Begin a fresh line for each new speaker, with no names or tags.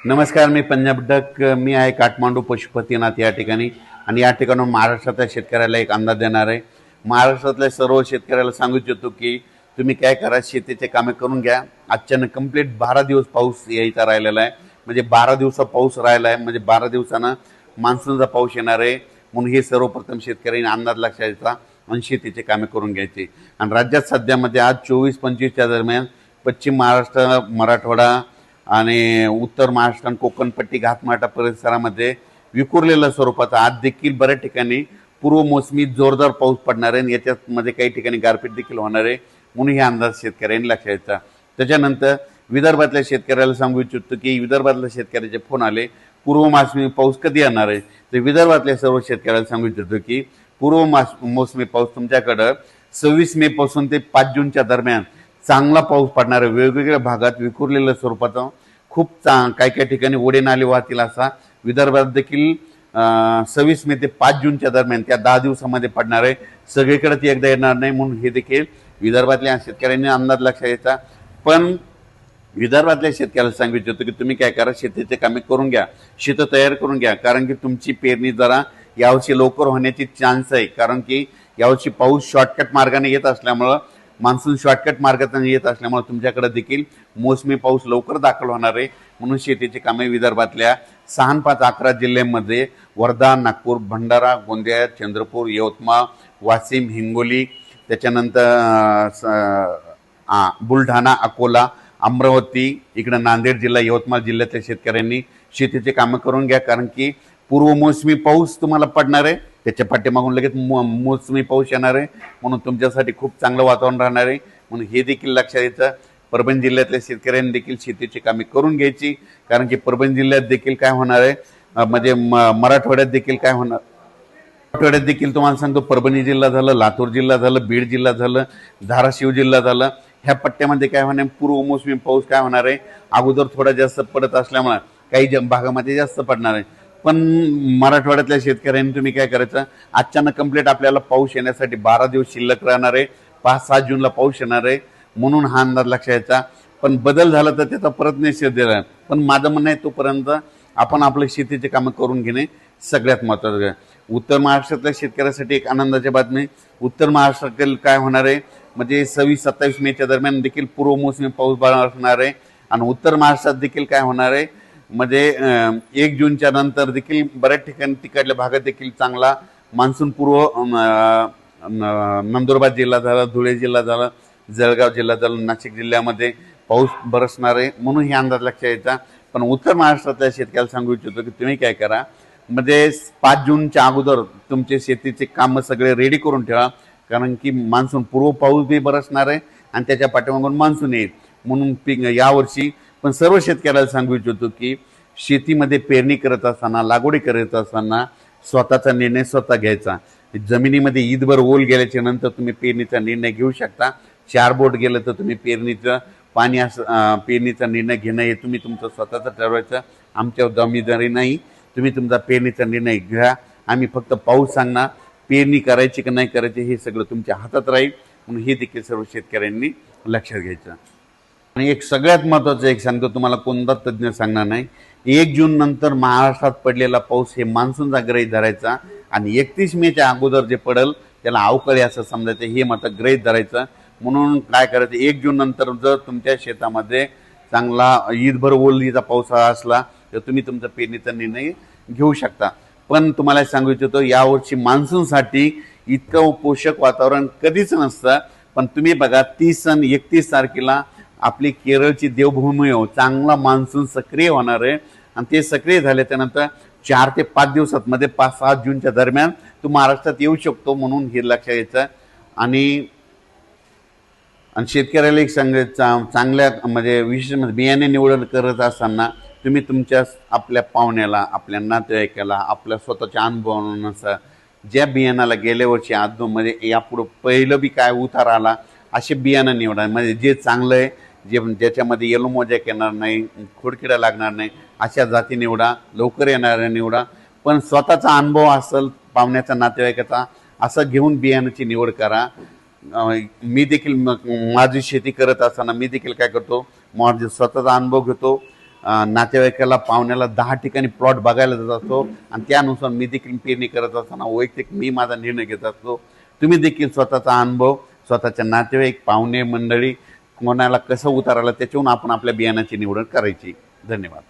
नमस्कार, मी पंजाब डक. मी आहे काठमांडू पशुपतीनाथ या ठिकाणी आणि या ठिकाणून महाराष्ट्रातल्या शेतकऱ्याला एक अंदाज देणार आहे. महाराष्ट्रातल्या सर्व शेतकऱ्याला सांगू इच्छितो की तुम्ही काय करा, शेतीचे कामे करून घ्या. आजच्यानं कंप्लीट 12 दिवस पाऊस यायचा राहिलेला आहे. म्हणजे 12 दिवसा पाऊस राहिला आहे, म्हणजे 12 दिवसानं मान्सूनचा पाऊस येणार आहे. म्हणून हे सर्वप्रथम शेतकऱ्यांनी अंदाज लक्षात घ्यायचा आणि शेतीचे कामे करून घ्यायचे. आणि राज्यात सध्यामध्ये आज 24-25च्या दरम्यान पश्चिम महाराष्ट्र, मराठवाडा आणि उत्तर महाराष्ट्र, कोकणपट्टी, घाटमाटा परिसरामध्ये विखुरलेल्या स्वरूपाचा आज देखील बऱ्याच ठिकाणी पूर्व मोसमी जोरदार पाऊस पडणार आहे. याच्यामध्ये काही ठिकाणी गारपीट देखील होणार आहे. म्हणून हे अंदाज शेतकऱ्यांनी लक्षात घ्यायचा. त्याच्यानंतर विदर्भातल्या शेतकऱ्याला सांगू इच्छितो की विदर्भातल्या शेतकऱ्याचे फोन आले, पूर्व मोसमी पाऊस कधी येणार आहे. तर विदर्भातल्या सर्व शेतकऱ्याला सांगू इच्छितो की पूर्व मोसमी पाऊस तुमच्याकडं 26 मे पासून ते 5 जूनच्या दरम्यान चांगला पाऊस पडणार आहे. वेगवेगळ्या भागात विखुरलेल्या स्वरूपाचा खूप काही काही ठिकाणी ओढे नाले वाहतील असा विदर्भात देखील 26 मे ते 5 जूनच्या दरम्यान त्या 10 दिवसामध्ये पडणार आहे. सगळीकडे ती एकदा येणार नाही. म्हणून हे देखील विदर्भातल्या शेतकऱ्यांनी अंदाज लक्षात घ्यायचा. पण विदर्भातल्या शेतकऱ्याला सांगू इच्छितो की तुम्ही काय करा, शेतीचे कामे करून घ्या, शेत तयार करून घ्या. कारण की तुमची पेरणी जरा यावर्षी लवकर होण्याची चान्स आहे. कारण की यावर्षी पाऊस शॉर्टकट मार्गाने येत असल्यामुळं, मान्सून शॉर्टकट मार्गाने येत असल्यामुळे तुमच्याकडे देखील मोसमी पाऊस लवकर दाखल होणार आहे. म्हणून शेतीची कामे विदर्भातल्या 6, 5, 11 जिल्ह्यांमध्ये वर्धा, नागपूर, भंडारा, गोंदिया, चंद्रपूर, यवतमाळ, वाशिम, हिंगोली, त्याच्यानंतर बुलढाणा, अकोला, अमरावती, इकडं नांदेड जिल्हा, यवतमाळ जिल्ह्यातल्या शेतकऱ्यांनी शेतीचे कामं करून घ्या. कारण की पूर्व मोसमी पाऊस तुम्हाला पडणार आहे, त्याच्या पाठीमागून लगेच मोसमी पाऊस येणार आहे. म्हणून तुमच्यासाठी खूप चांगलं वातावरण राहणार आहे. म्हणून हे देखील लक्षात घ्यायचं. परभणी जिल्ह्यातल्या शेतकऱ्यांनी देखील शेतीची कामे करून घ्यायची. कारण की परभणी जिल्ह्यात देखील काय होणार आहे, म्हणजे मराठवाड्यात देखील काय होणार, मराठवाड्यात देखील तुम्हाला सांगतो, परभणी जिल्हा झालं, लातूर जिल्हा झालं, बीड जिल्हा झालं, धाराशिव जिल्हा झालं, ह्या पट्ट्यामध्ये काय होणार, पूर्व मोसमी पाऊस काय होणार आहे, अगोदर थोडा जास्त पडत असल्यामुळे काही भागामध्ये जास्त पडणार आहे. पण मराठवाड्यातल्या शेतकऱ्यांनी तुम्ही काय करायचं, अचानक कंप्लीट आपल्याला पाऊस येण्यासाठी 12 दिवस शिल्लक राहणार आहे. 5-7 जूनला पाऊस येणार आहे. म्हणून हा अंदाज लक्षात घ्यायचा. पण बदल झाला तर त्याचा परत निषेध दिला. पण माझं म्हणणं आहे, तोपर्यंत आपण आपल्या शेतीचे कामं करून घेणे सगळ्यात महत्त्वाचं आहे. उत्तर महाराष्ट्रातल्या शेतकऱ्यासाठी एक आनंदाची बातमी, उत्तर महाराष्ट्रातील काय होणार आहे, म्हणजे 26-27 मेच्या दरम्यान देखील पूर्व मोसमी पाऊस असणार आहे. आणि उत्तर महाराष्ट्रात देखील काय होणार आहे, म्हणजे 1 जूनच्या नंतर देखील बऱ्याच ठिकाणी तिकडल्या भागात देखील चांगला मान्सून पूर्व, नंदुरबार जिल्हा झाला, धुळे जिल्हा झाला, जळगाव जिल्हा झाला, नाशिक जिल्ह्यामध्ये पाऊस बरसणार आहे. म्हणून हे अंदाज लक्षात यायचा. पण उत्तर महाराष्ट्रातल्या शेतकऱ्याला सांगू इच्छितो की तुम्ही काय करा, म्हणजे 5 जूनच्या अगोदर तुमचे शेतीचे कामं सगळे रेडी करून ठेवा. कारण की मान्सून पूर्व पाऊस बी बरसणार आहे आणि त्याच्या पाठीमागून मान्सून येईल. म्हणून पीक यावर्षी पण सर्व शेतकऱ्याला सांगू इच्छितो की शेतीमध्ये पेरणी करत असताना, लागवडी करत असताना स्वतःचा निर्णय स्वतः घ्यायचा. जमिनीमध्ये ईदभर ओल गेल्याच्या नंतर तुम्ही पेरणीचा निर्णय घेऊ शकता. 4 बोट गेलं तर तुम्ही पेरणीचं पाणी पेरणीचा निर्णय घेणं हे तुम्ही तुमचं स्वतःचं ठरवायचं. आमच्या जबाबदारी नाही. तुम्ही तुमचा पेरणीचा निर्णय घ्या. आम्ही फक्त पाऊस सांगणार, पेरणी करायची की नाही करायची हे सगळं तुमच्या हातात राहील. म्हणून हे देखील सर्व शेतकऱ्यांनी लक्षात घ्यायचं. आणि एक सगळ्यात महत्त्वाचं एक सांगतो तुम्हाला, कोणता तज्ज्ञ सांगणार नाही, 1 जून नंतर महाराष्ट्रात पडलेला पाऊस हे मान्सूनचा गृहीत धरायचा. आणि 31 मेच्या अगोदर जे पडेल त्याला अवकाळी असं समजायचं, हे मात्र गृहीत धरायचं. म्हणून काय करायचं, 1 जून नंतर जर तुमच्या शेतामध्ये चांगला ईदभर ओलीचा पावसाळा असला तर तुम्ही तुमचा पेरणीचा निर्णय घेऊ शकता. पण तुम्हाला सांगू इच्छितो, यावर्षी मान्सूनसाठी इतकं पोषक वातावरण कधीच नसतं. पण तुम्ही बघा, 30 आणि 31 तारखेला आपली केरळची देवभूमी हो, चांगला मान्सून सक्रिय होणार आहे. आणि ते सक्रिय झाल्याच्या नंतर 4 ते 5 दिवसात मध्ये 5-7 जूनच्या दरम्यान तो महाराष्ट्रात येऊ शकतो. म्हणून हे लक्षात घ्यायचं. आणि शेतकऱ्याला एक सांगायचं, चांगल्या म्हणजे विशेष बियाणे निवड करत असताना तुम्ही तुमच्या आपल्या पाहुण्याला, आपल्या नातेवाईकाला, आपल्या स्वतःच्या अनुभवानुसार ज्या बियाणाला गेल्या वर्षी आदमध्ये यापुढं पहिलं बी काय उतार आला असे बियाणं निवडा. म्हणजे जे चांगलं आहे, ज्याच्यामध्ये येलो मोजॅक येणार नाही, खोडकिडा लागणार नाही, अशा जाती निवडा. लवकर येणाऱ्या निवडा. पण स्वतःचा अनुभव असेल, पाहुण्याचा, नातेवाईकाचा, असं घेऊन बियाणाची निवड करा. मी देखील माझी शेती करत असताना मी देखील काय करतो, माझा स्वतःचा अनुभव घेतो नातेवाईकाला पाहुण्याला 10 ठिकाणी प्लॉट बघायला जात असतो आणि त्यानुसार मी देखील पेरणी करत असताना वैयक्तिक मी माझा निर्णय घेत असतो. तुम्ही देखील स्वतःचा अनुभव, स्वतःच्या नातेवाईक, पाहुणे मंडळी कोणाला कसं उतारायला त्याच्यावरून आपण आपल्या बियाणाची निवड करायची. धन्यवाद.